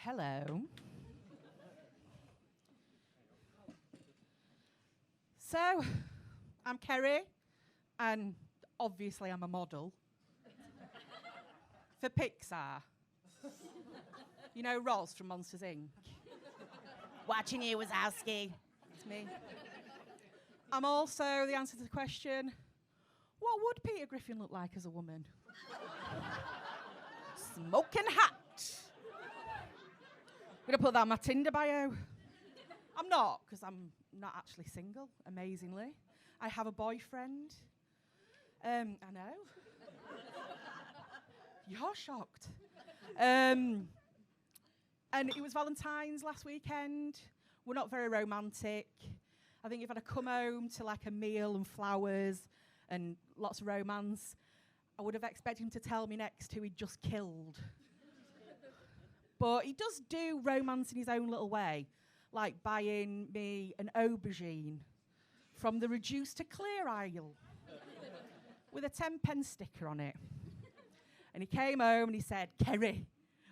Hello. So, I'm Kerry, and obviously I'm a model for Pixar. You know Roz from Monsters, Inc. Watching you, Wazowski. It's me. I'm also the answer to the question, what would Peter Griffin look like as a woman? Smoking hot. I'm going to put that on my Tinder bio. I'm not, because I'm not actually single, amazingly. I have a boyfriend. I know. You're shocked. And it was Valentine's last weekend. We're not very romantic. I think if I'd have come home to like a meal and flowers and lots of romance, I would have expected him to tell me next who he'd just killed. But he does do romance in his own little way, like buying me an aubergine from the reduced to clear aisle with a 10p sticker on it. And he came home and he said, Kerry,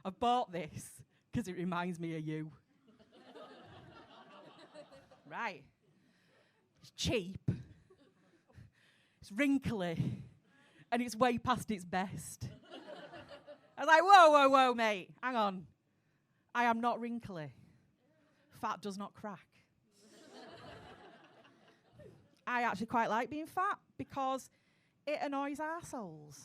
I've bought this because it reminds me of you. Right. It's cheap. It's wrinkly. And it's way past its best. I was like, whoa, mate, hang on. I am not wrinkly. Fat does not crack. I actually quite like being fat because it annoys arseholes.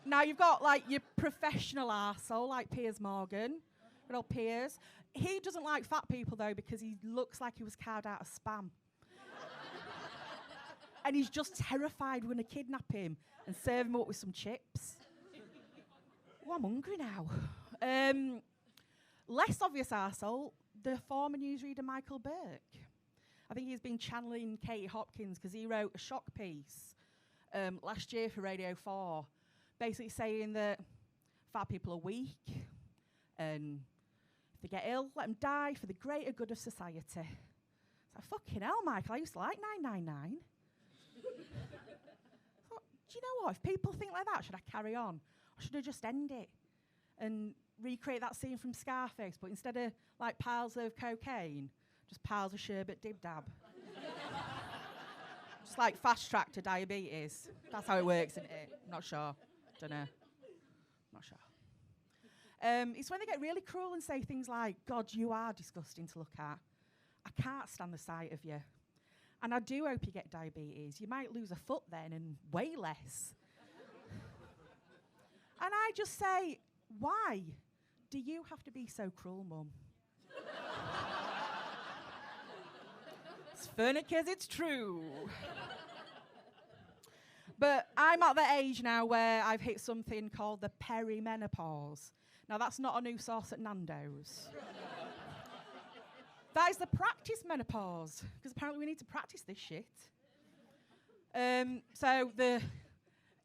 Now, you've got, like, your professional arsehole, like Piers Morgan, good old Piers. He doesn't like fat people, though, because he looks like he was carved out of Spam. And he's just terrified we're going to kidnap him and serve him up with some chips. Oh, I'm hungry now. Less obvious arsehole, the former newsreader Michael Burke. I think he's been channeling Katie Hopkins because he wrote a shock piece last year for Radio 4, basically saying that fat people are weak and if they get ill, let them die for the greater good of society. It's like, fucking hell, Michael, I used to like 999. Thought, do you know what? If people think like that, should I carry on? Or should I just end it and recreate that scene from Scarface, but instead of like piles of cocaine, just piles of sherbet dib-dab? Just like fast track to diabetes. That's how it works, isn't it? Not sure. Don't know. Not sure. It's when they get really cruel and say things like, God, you are disgusting to look at. I can't stand the sight of you. And I do hope you get diabetes. You might lose a foot then and weigh less. And I just say, why do you have to be so cruel, Mum? It's funny because it's true. But I'm at the age now where I've hit something called the Peri Menopause. Now, that's not a new sauce at Nando's. That is the practice menopause, because apparently we need to practice this shit. So the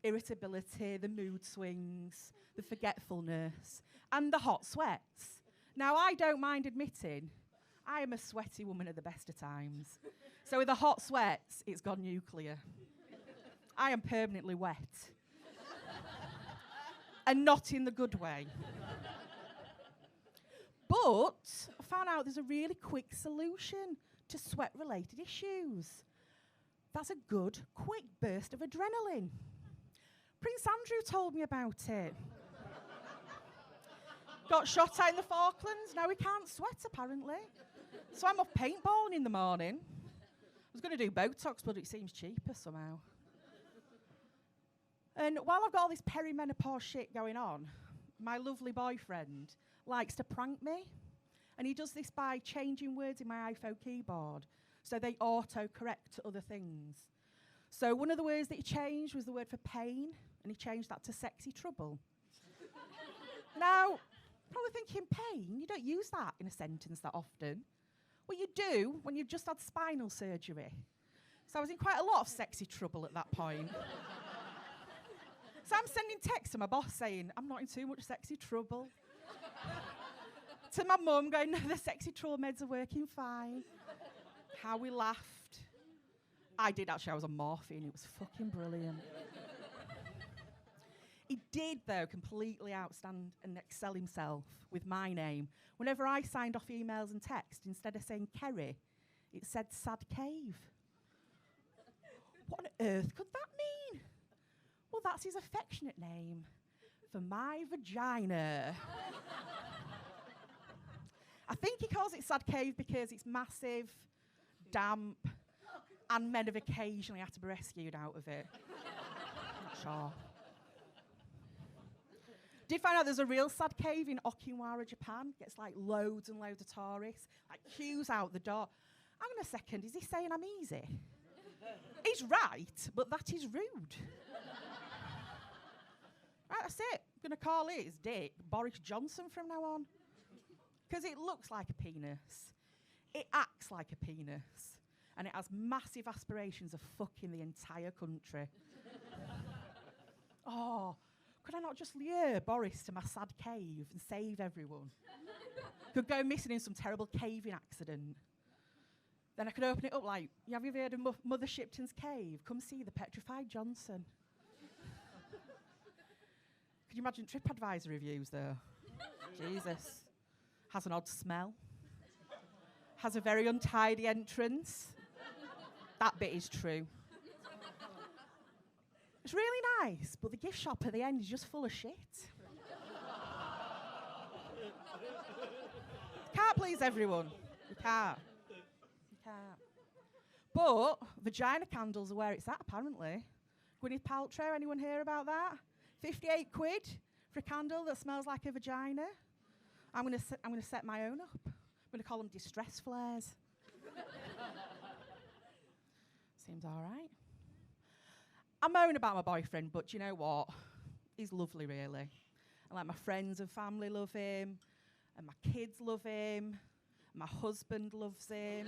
irritability, the mood swings, the forgetfulness, and the hot sweats. Now, I don't mind admitting I am a sweaty woman at the best of times. So with the hot sweats, it's gone nuclear. I am permanently wet. And not in the good way. But I found out there's a really quick solution to sweat-related issues. That's a good, quick burst of adrenaline. Prince Andrew told me about it. Got shot out in the Falklands, now he can't sweat, apparently. So I'm off paintballing in the morning. I was going to do Botox, but it seems cheaper somehow. And while I've got all this perimenopause shit going on, my lovely boyfriend likes to prank me. And he does this by changing words in my iPhone keyboard so they auto-correct to other things. So one of the words that he changed was the word for pain, and he changed that to sexy trouble. Now, probably thinking pain, you don't use that in a sentence that often. Well, you do when you've just had spinal surgery. So I was in quite a lot of sexy trouble at that point. So I'm sending texts to my boss saying, I'm not in too much sexy trouble. To my mum going, no, the sexy trouble meds are working fine. How we laughed. I did actually, I was on morphine, it was fucking brilliant. He did, though, completely outstand and excel himself with my name. Whenever I signed off emails and text, instead of saying Kerry, it said Sad Cave. What on earth could that mean? Well, that's his affectionate name for my vagina. I think he calls it Sad Cave because it's massive, damp, and men have occasionally had to be rescued out of it. Not sure. Did find out there's a real sad cave in Okinawa, Japan. Gets like loads and loads of tourists, like queues out the door. Hang on a second, is he saying I'm easy? He's right, but that is rude. Right, that's it. I'm going to call his dick Boris Johnson from now on. Because it looks like a penis. It acts like a penis. And it has massive aspirations of fucking the entire country. Oh, could I not just lure Boris to my sad cave and save everyone? Could go missing in some terrible caving accident. Then I could open it up like, have you ever heard of Mother Shipton's Cave? Come see the petrified Johnson. Could you imagine TripAdvisor reviews though? Jesus. Has an odd smell. Has a very untidy entrance. That bit is true. It's really nice, but the gift shop at the end is just full of shit. Can't please everyone. You can't. You can't. But Vagina Candles are where it's at, apparently. Gwyneth Paltrow, anyone hear about that? 58 quid for a candle that smells like a vagina. I'm going to set my own up. I'm going to call them distress flares. Seems all right. I moan about my boyfriend, but you know what? He's lovely, really. And like my friends and family love him, and my kids love him, and my husband loves him.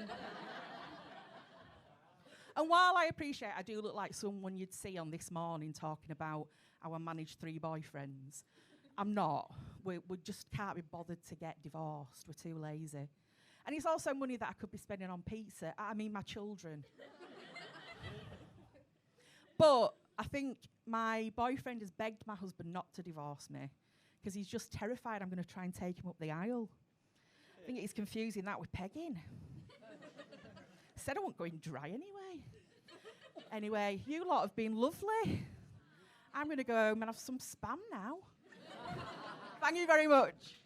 And while I appreciate I do look like someone you'd see on This Morning talking about how I managed 3 boyfriends, I'm not. We just can't be bothered to get divorced. We're too lazy. And it's also money that I could be spending on pizza. I mean, my children. But I think my boyfriend has begged my husband not to divorce me because he's just terrified I'm going to try and take him up the aisle. I think he's confusing that with pegging. Said I won't go in dry anyway. Anyway, you lot have been lovely. I'm going to go home and have some spam now. Thank you very much.